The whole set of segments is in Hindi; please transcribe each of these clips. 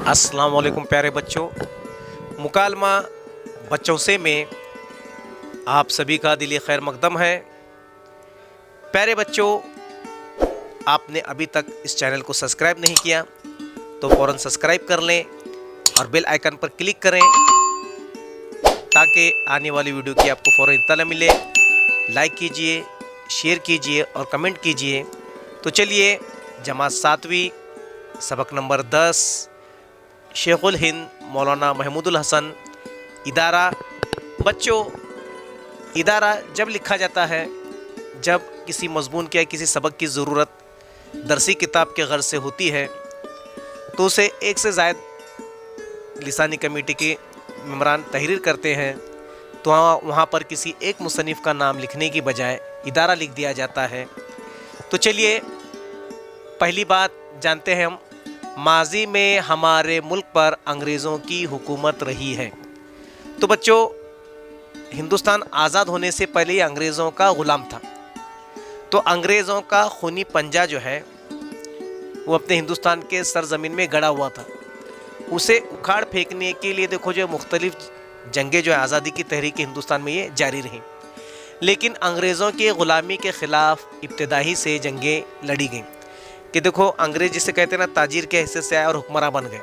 अस्सलाम वालेकुम प्यारे बच्चों। मुकालमा बच्चों से में आप सभी का दिली खैर मकदम है। प्यारे बच्चों, आपने अभी तक इस चैनल को सब्सक्राइब नहीं किया तो फ़ौरन सब्सक्राइब कर लें और बेल आइकन पर क्लिक करें ताकि आने वाली वीडियो की आपको फ़ौरन इत्तला मिले। लाइक कीजिए, शेयर कीजिए और कमेंट कीजिए। तो चलिए, जमात 7वीं सबक नंबर 10 शेखुल हिंद मौलाना महमूदुल हसन इदारा। बच्चों, इदारा जब लिखा जाता है जब किसी मज़मून के या किसी सबक की ज़रूरत दरसी किताब के गर्ज से होती है तो उसे एक से ज़ायद लिसानी कमेटी के मेम्बरान तहरीर करते हैं, तो वहाँ पर किसी एक मुसन्निफ़ का नाम लिखने की बजाय इदारा लिख दिया जाता है। तो चलिए, पहली बात जानते हैं हम। माजी में हमारे मुल्क पर अंग्रेज़ों की हुकूमत रही है। तो बच्चों, हिंदुस्तान आज़ाद होने से पहले ही अंग्रेज़ों का ग़ुलाम था। तो अंग्रेज़ों का खूनी पंजा जो है वो अपने हिंदुस्तान के सरज़मीन में गड़ा हुआ था। उसे उखाड़ फेंकने के लिए देखो जो मुख्तलिफ़ जंगें जो है आज़ादी की तहरीक हिंदुस्तान में ये जारी रहीं, लेकिन अंग्रेज़ों के ग़ुलामी के ख़िलाफ़ इब्तिदाई से जंगें लड़ी गईं कि देखो अंग्रेज़ जिसे कहते हैं ना, ताजिर के हिस्से से आए और हुक्मरान बन गए।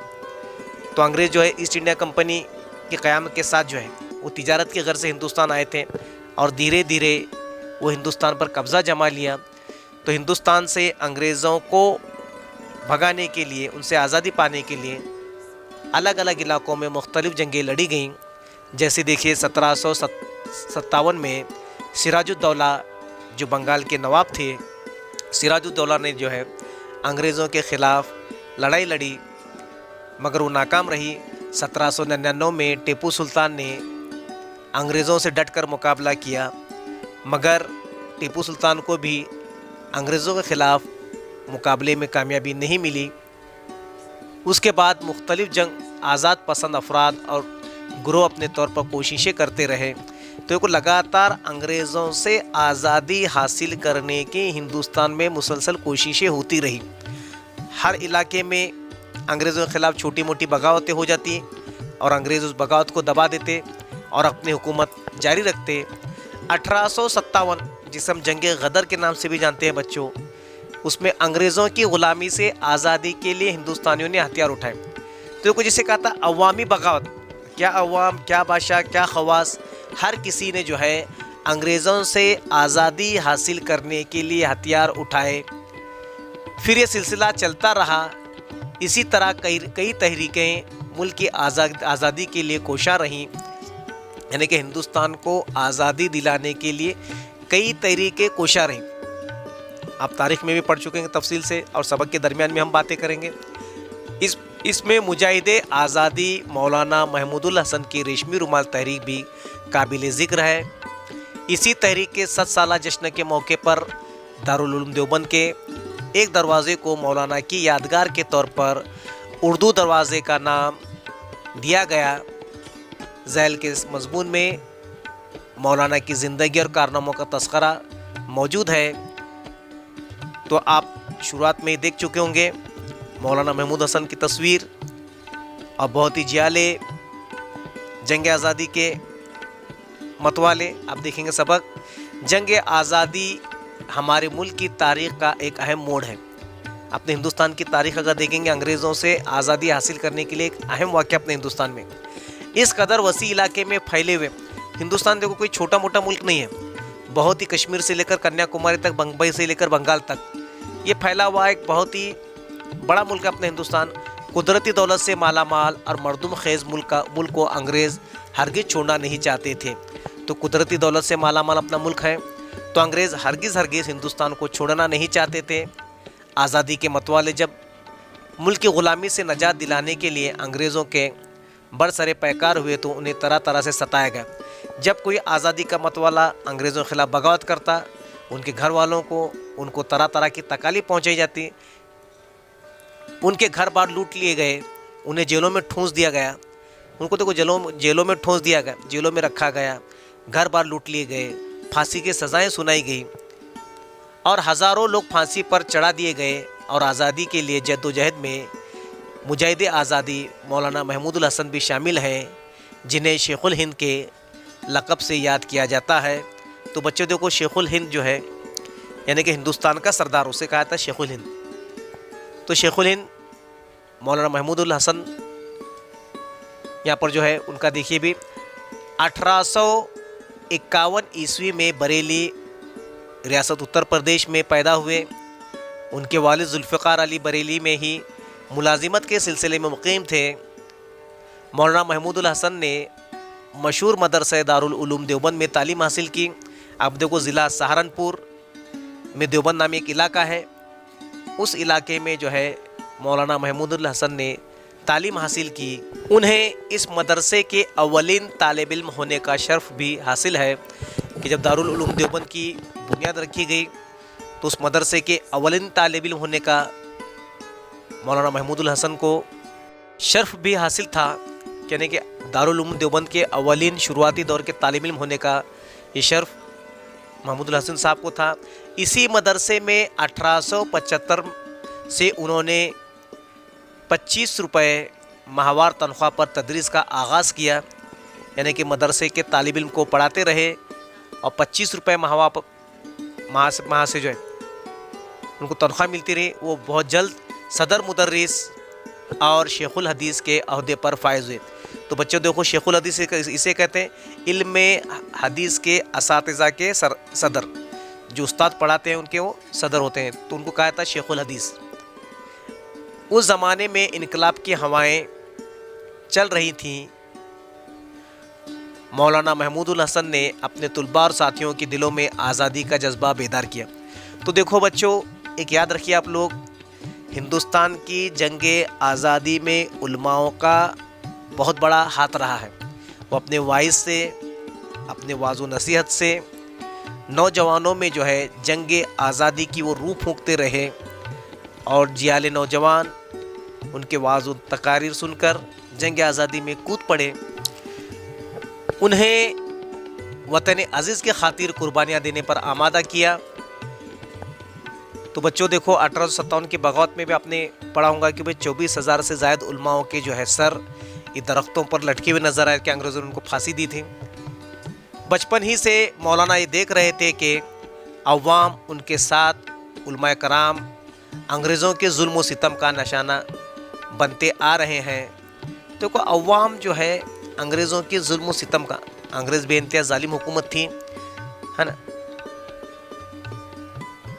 तो अंग्रेज़ जो है ईस्ट इंडिया कंपनी के क़याम के साथ जो है वो तिजारत के घर से हिंदुस्तान आए थे और धीरे धीरे वो हिंदुस्तान पर कब्ज़ा जमा लिया। तो हिंदुस्तान से अंग्रेज़ों को भगाने के लिए, उनसे आज़ादी पाने के लिए अलग अलग इलाक़ों में मुख्तलिफ़ जंगें लड़ी गईं। जैसे देखिए 1757 में सिराजुद्दौला जो बंगाल के नवाब थे, सिराजुद्दौला ने जो है अंग्रेज़ों के ख़िलाफ़ लड़ाई लड़ी मगर वो नाकाम रही। 1799 में टीपू सुल्तान ने अंग्रेज़ों से डटकर मुकाबला किया मगर टीपू सुल्तान को भी अंग्रेज़ों के ख़िलाफ़ मुकाबले में कामयाबी नहीं मिली। उसके बाद मुख्तलिफ़ जंग आज़ाद पसंद अफराद और ग्रोह अपने तौर पर कोशिशें करते रहे। तो एक लगातार अंग्रेज़ों से आज़ादी हासिल करने की हिंदुस्तान में मुसलसल कोशिशें होती रही। हर इलाके में अंग्रेज़ों के ख़िलाफ़ छोटी मोटी बगावतें हो जाती और अंग्रेज़ उस बगावत को दबा देते और अपनी हुकूमत जारी रखते। 1857 जिसे हम जंगे गदर के नाम से भी जानते हैं बच्चों, उसमें अंग्रेज़ों की ग़ुलामी से आज़ादी के लिए हिंदुस्तानियों ने हथियार उठाए। तो कुछ जिसे कहा था अवामी बगावत, क्या अवाम, क्या बादशाह, क्या खवास, हर किसी ने जो है अंग्रेज़ों से आज़ादी हासिल करने के लिए हथियार उठाए। फिर ये सिलसिला चलता रहा। इसी तरह कई तहरीकें मुल्क की आज़ादी के लिए कोशा रहीं, यानी कि हिंदुस्तान को आज़ादी दिलाने के लिए कई तहरीकें कोशा रहीं। आप तारीख़ में भी पढ़ चुके हैं तफसील से और सबक के दरमियान में हम बातें करेंगे। इसमें मुजाहिदे आज़ादी मौलाना महमूदुल हसन की रेशमी रुमाल तहरीक भी काबिल ज़िक्र है। इसी तहरीक के 7 साला जश्न के मौके पर दारुल उलूम देवबंद के एक दरवाज़े को मौलाना की यादगार के तौर पर उर्दू दरवाज़े का नाम दिया गया। ज़ैल के इस मज़मून में मौलाना की ज़िंदगी और कारनामों का तज़किरा मौजूद है। तो आप शुरुआत में ही देख चुके होंगे मौलाना महमूद हसन की तस्वीर और बहुत ही जियाले जंग आज़ादी के मतवाले। आप देखेंगे सबक जंग आज़ादी हमारे मुल्क की तारीख़ का एक अहम मोड़ है। अपने हिंदुस्तान की तारीख़ अगर देखेंगे, अंग्रेज़ों से आज़ादी हासिल करने के लिए एक अहम वाक़या अपने हिंदुस्तान में, इस कदर वसी इलाके में फैले हुए हिंदुस्तान देखो कोई छोटा मोटा मुल्क नहीं है। बहुत ही कश्मीर से लेकर कन्याकुमारी तक, बम्बई से लेकर बंगाल तक ये फैला हुआ एक बहुत ही बड़ा मुल्क है अपना हिंदुस्तान। कुदरती दौलत से माला माल और मरदुम खेज़ मुल्क को अंग्रेज़ हरगिज़ छोड़ना नहीं चाहते थे। तो कुदरती दौलत से माला माल अपना मुल्क है, तो अंग्रेज़ हरगिज़ हिंदुस्तान को छोड़ना नहीं चाहते थे। आज़ादी के मतवाले जब मुल्क की ग़ुलामी से निजात दिलाने के लिए अंग्रेज़ों के बरसरे पैकार हुए तो उन्हें तरह तरह से सताया गया। जब कोई आज़ादी का मतवाला अंग्रेज़ों के ख़िलाफ़ बगावत करता, उनके घर वालों को उनको तरह तरह की तकालीफ पहुँचाई जाती। उनके घर बार लूट लिए गए, उन्हें जेलों में ठूंस दिया गया। उनको तो जेलों में ठूंस दिया गया, जेलों में रखा गया, घर बार लूट लिए गए, फांसी की सज़ाएँ सुनाई गई और हज़ारों लोग फांसी पर चढ़ा दिए गए और आज़ादी के लिए जद्दोजहद में मुजाहिद आज़ादी मौलाना महमूदुल हसन भी शामिल हैं, जिन्हें शेखुल हिंद के लक़ब से याद किया जाता है। तो बच्चों देखो, शेखुल हिंद जो है यानी कि हिंदुस्तान का सरदार, उसे कहा था शेखुल हिंद। तो शेखुल हिंद मौलाना महमूदुल हसन यहाँ पर जो है उनका देखिए भी 1851 ईस्वी में बरेली रियासत उत्तर प्रदेश में पैदा हुए। उनके वालिद जुल्फ़िकार अली बरेली में ही मुलाजिमत के सिलसिले में मुक़ीम थे। मौलाना महमूदुल हसन ने मशहूर मदरसा दारुल उलूम देवबंद में तालीम हासिल की। अब देखो, ज़िला सहारनपुर में देवबंद नामी एक इलाका है, उस इलाके में जो है मौलाना महमूदुल हसन ने तालीम हासिल की। उन्हें इस मदरसे के अव्वलीन तालिब इल्म होने का शर्फ भी हासिल है कि जब दारुल उलूम देवबंद की बुनियाद रखी गई तो उस मदरसे के अव्वलीन तालिब इल्म होने का मौलाना महमूदुल हसन को शर्फ भी हासिल था, यानी कि दारुल उलूम देवबंद के अव्वलीन शुरुआती दौर के तालिब इल्म होने का ये शर्फ महमूदुल हसन साहब को था। इसी मदरसे में 1875 से उन्होंने 25 रुपये माहवार तनख्वाह पर तदरीस का आगाज़ किया, यानी कि मदरसे के तालिब इल्म को पढ़ाते रहे और 25 रुपये माह से जो है उनको तनख्वाह मिलती रही। वो बहुत जल्द सदर मुदर्रिस और शेखुल हदीस के अहदे पर फायज़ हुए। तो बच्चों देखो, शेखुल हदीस इसे कहते हैं इल्म हदीस के असातिज़ा के सदर, जो उस्ताद पढ़ाते हैं उनके वो सदर होते हैं, तो उनको कहा था शेखुल हदीस। उस ज़माने में इनकलाब की हवाएं चल रही थीं। मौलाना महमूदुल हसन ने अपने तुलबा और साथियों के दिलों में आज़ादी का जज्बा बेदार किया। तो देखो बच्चों, एक याद रखिए आप लोग, हिंदुस्तान की जंगे आज़ादी में उलमाओं का बहुत बड़ा हाथ रहा है। वो अपने वाइस से, अपने वाज़ो नसीहत से नौजवानों में जो है जंगे आज़ादी की वो रूह फूंकते रहे और जियाले नौजवान उनके वाज़ो तकारीर सुनकर जंग आज़ादी में कूद पड़े। उन्हें वतन अज़ीज़ के खातिर कुर्बानियाँ देने पर आमादा किया। तो बच्चों देखो, 1857 की बगावत में भी आपने पढ़ा होगा कि भाई 24,000 से ज़ायद उलमाओं के जो है सर ये दरख्तों पर लटके हुए नजर आए कि अंग्रेज़ों ने उनको फांसी दी थी। बचपन ही से मौलाना ये देख रहे थे कि अवाम उनके साथ, उलमाए कराम अंग्रेज़ों के जुल्म व सितम का निशाना बनते आ रहे हैं। तो को अवाम जो है अंग्रेज़ों के जुल्म व सितम का, अंग्रेज़ बेइंतहा जालिम हुकूमत थी, है ना।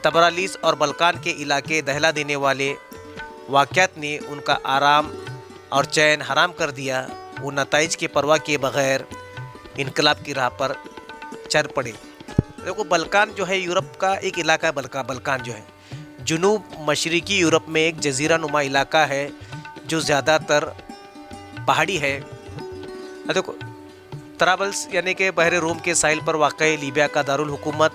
तबरालिस और बल्कान के इलाके दहला देने वाले वाक़यात ने उनका आराम और चैन हराम कर दिया। वो नताइज की परवाह किए बग़ैर इनकलाब की राह पर चल पड़े। देखो, बल्कान जो है यूरोप का एक इलाका है। बल्कान जो है जुनूब मशरिकी यूरोप में एक जजीरा नुमा इलाका है जो ज़्यादातर पहाड़ी है। देखो, तराबल्स यानी कि बहरे रोम के साहिल पर वाक़ लीबिया का दारुल हुकूमत।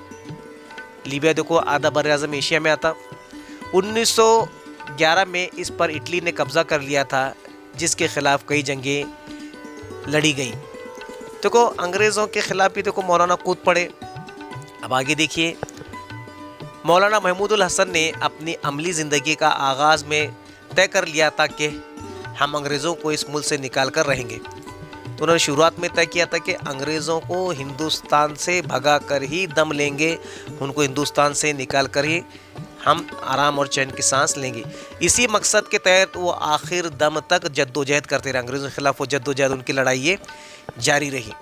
लीबिया देखो आधा बर-ए-आज़म एशिया में आता। 1911 में इस पर इटली ने कब्ज़ा कर लिया था, जिसके ख़िलाफ़ कई जंगें लड़ी गईं। देखो, अंग्रेज़ों के ख़िलाफ़ भी देखो मौलाना कूद पड़े। अब आगे देखिए, मौलाना महमूदुल हसन ने अपनी अमली ज़िंदगी का आगाज़ में तय कर लिया था कि हम अंग्रेज़ों को इस मुल्क से निकाल कर रहेंगे। तो उन्होंने शुरुआत में तय किया था कि अंग्रेज़ों को हिंदुस्तान से भगा कर ही दम लेंगे, उनको हिंदुस्तान से निकाल कर ही हम आराम और चैन की सांस लेंगे। इसी मकसद के तहत वो आखिर दम तक जद्दोजहद करते रहे। अंग्रेज़ों के ख़िलाफ़ वो जद्दोजहद, उनकी लड़ाई ये जारी रही।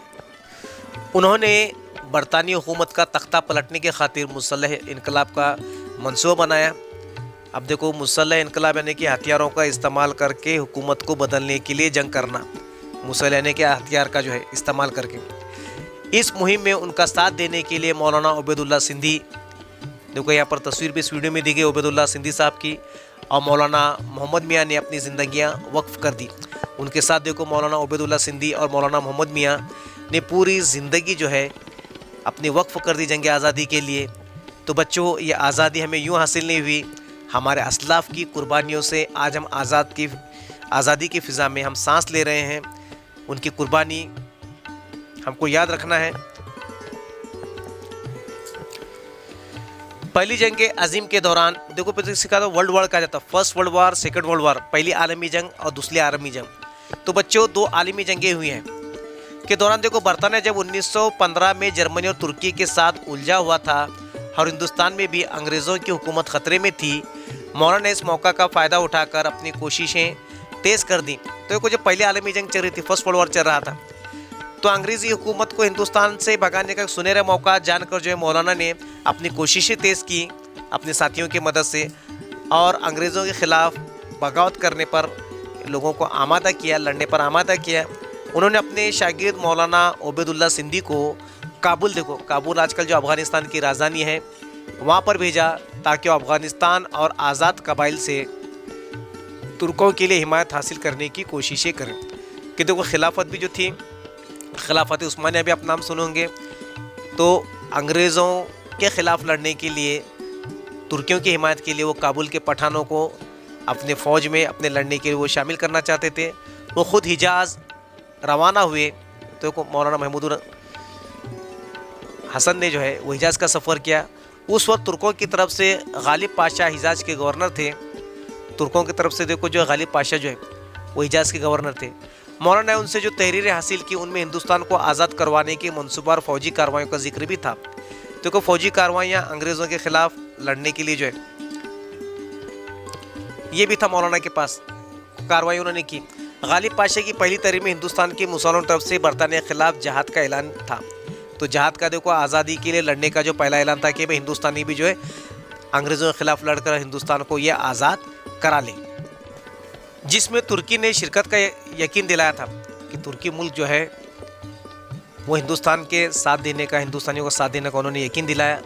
उन्होंने बरतानी हुकूमत का तख्ता पलटने के खातिर मुसल्लह इनकलाब का मंसूबा बनाया। अब देखो, मुसल्लह इनकलाब यानी कि हथियारों का इस्तेमाल करके हुकूमत को बदलने के लिए जंग करना, मुसल्लह यानी कि हथियार का जो है इस्तेमाल करके। इस मुहिम में उनका साथ देने के लिए मौलाना उबैदुल्लाह सिंधी, देखो यहाँ पर तस्वीर भी इस वीडियो में दी गई उबैदुल्लाह सिंधी साहब की, और मौलाना मोहम्मद मियाँ ने अपनी ज़िंदगियाँ वक्फ़ कर दी। उनके साथ देखो मौलाना उबैदुल्लाह सिंधी और मौलाना मोहम्मद मियाँ ने पूरी ज़िंदगी जो है अपनी वक्फ़ कर दी जंग आज़ादी के लिए। तो बच्चों, ये आज़ादी हमें यूँ हासिल नहीं हुई, हमारे असलाफ़ की कुर्बानियों से आज हम आज़ादी की फ़िज़ा में हम सांस ले रहे हैं। उनकी कुर्बानी हमको याद रखना है। पहली जंग अजीम के दौरान देखो पहले सिखा तो वर्ल्ड वॉर कहा जाता, first world war, second world war, पहली आलमी जंग और दूसरी आलमी जंग। तो बच्चों दो आलमी जंगें हुई हैं के दौरान देखो बरतानिया जब 1915 में जर्मनी और तुर्की के साथ उलझा हुआ था और हिंदुस्तान में भी अंग्रेज़ों की हुकूमत ख़तरे में थी, मौलाना ने इस मौका का फ़ायदा उठाकर अपनी कोशिशें तेज़ कर दी। तो देखो जब पहली आलमी जंग चल रही थी, फर्स्ट वर्ल्ड वॉर चल रहा था, तो अंग्रेज़ी हुकूमत को हिंदुस्तान से भगाने का सुनहरा मौका जानकर जो है मौलाना ने अपनी कोशिशें तेज़ की अपने साथियों की मदद से और अंग्रेज़ों के ख़िलाफ़ बगावत करने पर लोगों को आमादा किया, लड़ने पर आमादा किया। उन्होंने अपने शागिर्द मौलाना ओबेदुल्ला सिंधी को काबुल, देखो काबुल आजकल जो अफ़गानिस्तान की राजधानी है, वहाँ पर भेजा ताकि वो अफ़गानिस्तान और आज़ाद कबाइल से तुर्कों के लिए हिमायत हासिल करने की कोशिशें करें। कि देखो खिलाफत भी जो थी, खिलाफत उस्मानिया भी आप नाम सुनोगे, तो अंग्रेज़ों के ख़िलाफ़ लड़ने के लिए, तुर्कियों की हिमायत के लिए वो काबुल के पठानों को अपने फ़ौज में अपने लड़ने के लिए वो शामिल करना चाहते थे। वो ख़ुद हिजाज़ रवाना हुए। तो मौलाना महमूद हसन ने जो है वो हिजाज़ का सफ़र किया। उस वक्त तुर्कों की तरफ से गालिब पाशा हिजाज़ के गवर्नर थे। तुर्कों की तरफ से देखो जो गालिब पाशा जो है वो हिजाज़ के गवर्नर थे। मौलाना ने उनसे जो तहरीरें हासिल की उनमें हिंदुस्तान को आज़ाद करवाने की मनसूबा और फ़ौजी कार्रवाइयों का जिक्र भी था। देखो फ़ौजी कार्रवाइयाँ अंग्रेज़ों के ख़िलाफ़ लड़ने के लिए जो है ये भी था मौलाना के पास, कार्रवाई उन्होंने की। गालिब पाशा की पहली तहरीर में हिंदुस्तान के मुसलमानों तरफ से बरतानिया के ख़िलाफ़ जहाद का ऐलान था। तो जहाद का देखो आज़ादी के लिए लड़ने का जो पहला ऐलान था कि भाई हिंदुस्तानी भी जो है अंग्रेज़ों के ख़िलाफ़ लड़कर हिंदुस्तान को ये आज़ाद करा ले, जिसमें तुर्की ने शिरकत का यकीन दिलाया था कि तुर्की मुल्क जो है वो हिंदुस्तान के साथ देने का, हिंदुस्तानियों को साथ देने का उन्होंने यकीन दिलाया।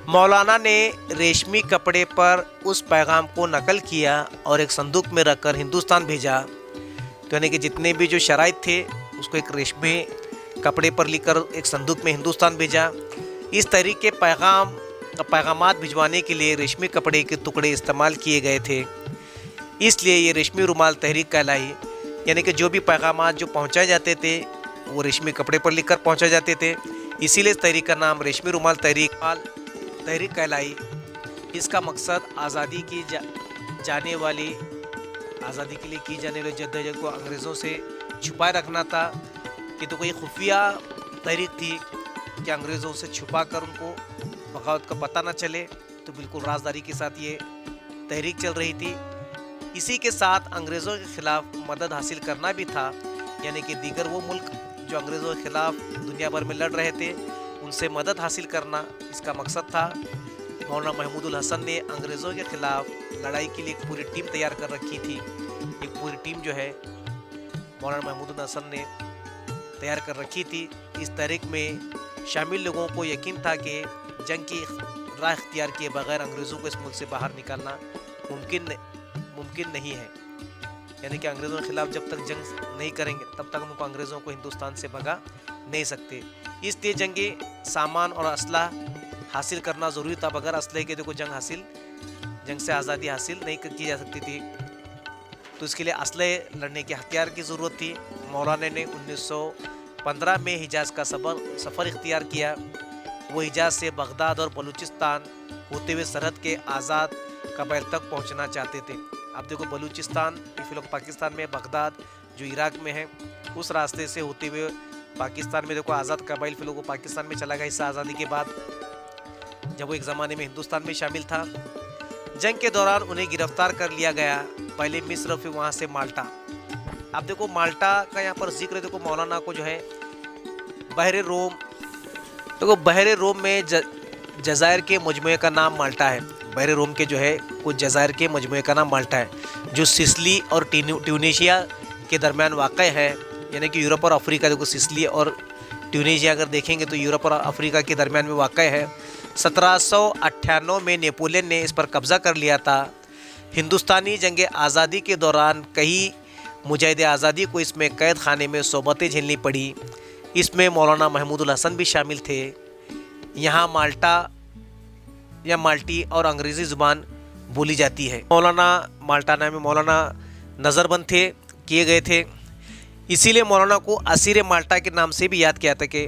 मौलाना ने रेशमी कपड़े पर उस पैगाम को नकल किया और एक संदूक में रखकर हिंदुस्तान भेजा। तो यानी कि जितने भी जो शराइत थे उसको एक रेशमी कपड़े पर लिखकर एक संदूक में हिंदुस्तान भेजा। इस तरीके पैगामात भिजवाने के लिए रेशमी कपड़े के टुकड़े इस्तेमाल किए गए थे, इसलिए ये रेशमी रुमाल तहरीक कहलाई। यानी कि जो भी पैगामात जो पहुंचाए जाते थे वो रेशमी कपड़े पर लिखकर पहुंचाए जाते थे, इसीलिए इस तहरीक का नाम रेशमी रुमाल तहरीक कहलाई। इसका मकसद आज़ादी की जाने वाली आज़ादी के लिए की जाने वाली जद्दोजहद को अंग्रेज़ों से छुपाए रखना था। कि तो कोई खुफिया तहरीक थी कि अंग्रेज़ों से छुपा कर उनको बगावत का पता न चले, तो बिल्कुल राजदारी के साथ ये तहरीक चल रही थी। इसी के साथ अंग्रेज़ों के ख़िलाफ़ मदद हासिल करना भी था, यानी कि दीगर वो मुल्क जो अंग्रेज़ों के ख़िलाफ़ दुनिया भर में लड़ रहे थे उनसे मदद हासिल करना इसका मकसद था। मौलाना महमूद हसन ने अंग्रेज़ों के ख़िलाफ़ लड़ाई के लिए एक पूरी टीम तैयार कर रखी थी। एक पूरी टीम जो है मौलाना महमूद हसन ने तैयार कर रखी थी। इस तहरीक में शामिल लोगों को यकीन था कि जंग की राह इख्तियार किए बगैर अंग्रेज़ों को इस मुल्क से बाहर निकालना मुमकिन नहीं है। यानी कि अंग्रेज़ों के ख़िलाफ़ जब तक जंग नहीं करेंगे तब तक हमको अंग्रेज़ों को हिंदुस्तान से भगा नहीं सकते। इसलिए जंगी सामान और असला हासिल करना ज़रूरी था। बगैर असले के देखो जंग से आज़ादी हासिल नहीं की जा सकती थी, तो इसके लिए असले लड़ने के हथियार की ज़रूरत थी। मौलाना ने 1915 में हिजाज़ का सफ़र इख्तियार किया। वो हिजाज़ से बगदाद और बलूचिस्तान होते हुए सरहद के आज़ाद कबाइल तक पहुंचना चाहते थे। अब देखो बलूचिस्तान फिलहाल पाकिस्तान में, बगदाद जो इराक में है, उस रास्ते से होते हुए पाकिस्तान में देखो आज़ाद कबाइल फिर लोगों पाकिस्तान में चला गया हिस्सा आज़ादी के बाद, जब वो एक ज़माने में हिंदुस्तान में शामिल था। जंग के दौरान उन्हें गिरफ्तार कर लिया गया, पहले मिस्र फिर वहाँ से माल्टा। अब देखो माल्टा का यहाँ पर जिक्र देखो मौलाना को जो है बहरे रोम, देखो बहरे रोम में जज़ायर के मजमूए का नाम माल्टा है। बहरे रोम के जो है कुछ जज़ायर के मजमूए का नाम माल्टा है, जो सिसिली और ट्यूनीशिया के दरमियान वाक़ है। यानी कि यूरोप और अफ्रीका, देखो सिसिली और ट्यूनीशिया अगर देखेंगे तो यूरोप और अफ्रीका के दरमियान में वाक़ है। 1798 में नेपोलियन ने इस पर कब्ज़ा कर लिया था। हिंदुस्तानी जंग आज़ादी के दौरान कई मुजाहिद आज़ादी को इसमें कैद खाने में सोबतें झेलनी पड़ी। इसमें मौलाना महमूद हसन भी शामिल थे। यहाँ माल्टा या माल्टी और अंग्रेज़ी ज़ुबान बोली जाती है। मौलाना माल्टाना में मौलाना नज़रबंद किए गए थे, इसीलिए मौलाना को असीर माल्टा के नाम से भी याद किया था कि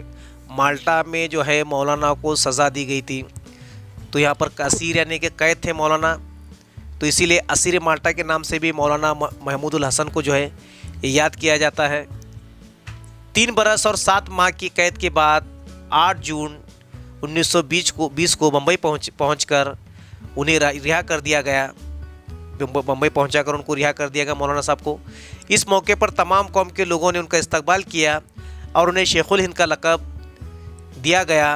माल्टा में जो है मौलाना को सज़ा दी गई थी। तो यहाँ पर असीर यानी कि कैद थे मौलाना, तो इसीलिए असीर माल्टा के नाम से भी मौलाना महमूदुल हसन को जो है याद किया जाता है। 3 बरस और 7 माह की कैद के बाद 8 जून 1920 को मुंबई पहुंचकर उन्हें रिहा कर दिया गया। मुंबई पहुंचाकर उनको रिहा कर दिया गया मौलाना साहब को। इस मौके पर तमाम कौम के लोगों ने उनका इस्तकबाल किया और उन्हें शेखुल हिंद का लक़ब दिया गया।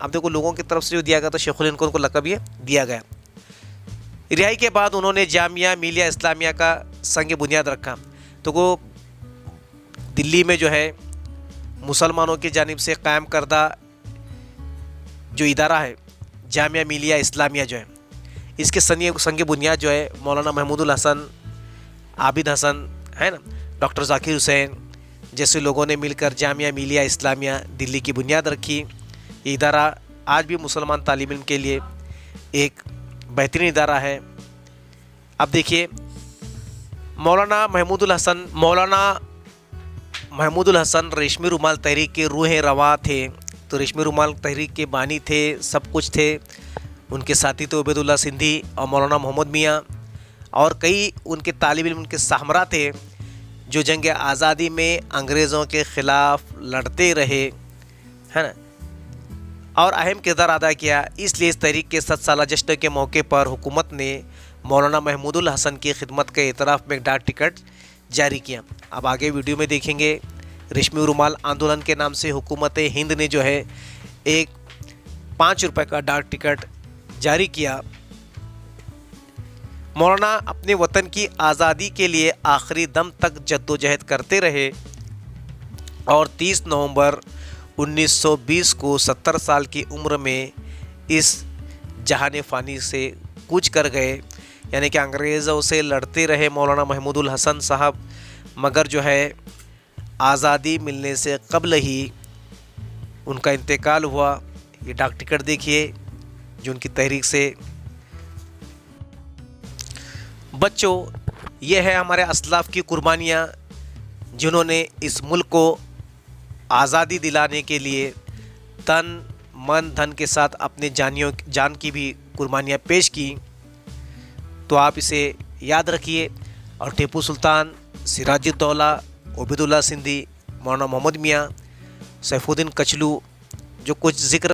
अब देखो, लोगों की तरफ से जो दिया गया तो शेखुल हिंद को उनको लक़ब ये दिया गया। रिहाई के बाद उन्होंने जामिया मिलिया इस्लामिया का संग बुनियाद रखा। तो वो दिल्ली में जो है मुसलमानों की जानिब से कायम करदा जो इदारा है जामिया मिलिया इस्लामिया जो है, इसके संग बुनियाद जो है मौलाना महमूदुल हसन, आबिद हसन है ना, डॉक्टर ज़ाकिर हुसैन जैसे लोगों ने मिलकर जामिया मिलिया इस्लामिया दिल्ली की बुनियाद रखी। ये इदारा आज भी मुसलमान तालिब इल्म के लिए एक बेहतरीन इदारा है। अब देखिए, मौलाना महमूदुल हसन रेशमी रुमाल तहरीक के रूह रवा थे। तो रेशमी रुमाल तहरीक के बानी थे, सब कुछ थे। उनके साथी थे उबैदुल्ला सिंधी और मौलाना मोहम्मद मियाँ, और कई उनके तालिब इल्म उनके सहमरा थे जो जंग आज़ादी में अंग्रेज़ों के ख़िलाफ़ लड़ते रहे, है ना, और अहम किरदार अदा किया। इसलिए इस तहरीक के 7 साला जश्न के मौके पर हुकूमत ने मौलाना महमूदुल हसन की खिदमत के एतराफ़ में एक डाक टिकट जारी किया। अब आगे वीडियो में देखेंगे, रेशमी रुमाल आंदोलन के नाम से हुकूमत हिंद ने जो है एक 5 रुपये का डाक टिकट जारी किया। मौलाना अपने वतन की आज़ादी के लिए आखिरी दम तक जद्दोजहद करते रहे और 30 नवंबर 1920 को 70 साल की उम्र में इस जहान फ़ानी से कूच कर गए। यानी कि अंग्रेज़ों से लड़ते रहे मौलाना महमूदुल हसन साहब, मगर जो है आज़ादी मिलने से कबल ही उनका इंतकाल हुआ। ये डाक टिकट देखिए जो उनकी तहरीक से। बच्चों, ये है हमारे असलाफ की कुर्बानियाँ जिन्होंने इस मुल्क को आज़ादी दिलाने के लिए तन मन धन के साथ अपने जान की भी कुर्बानियाँ पेश की। तो आप इसे याद रखिए। और टीपू सुल्तान, सिराजुद्दौला, उबैदुल्ला सिंधी, मौलाना मोहम्मद मियाँ, सैफुद्दीन कचलू जो कुछ जिक्र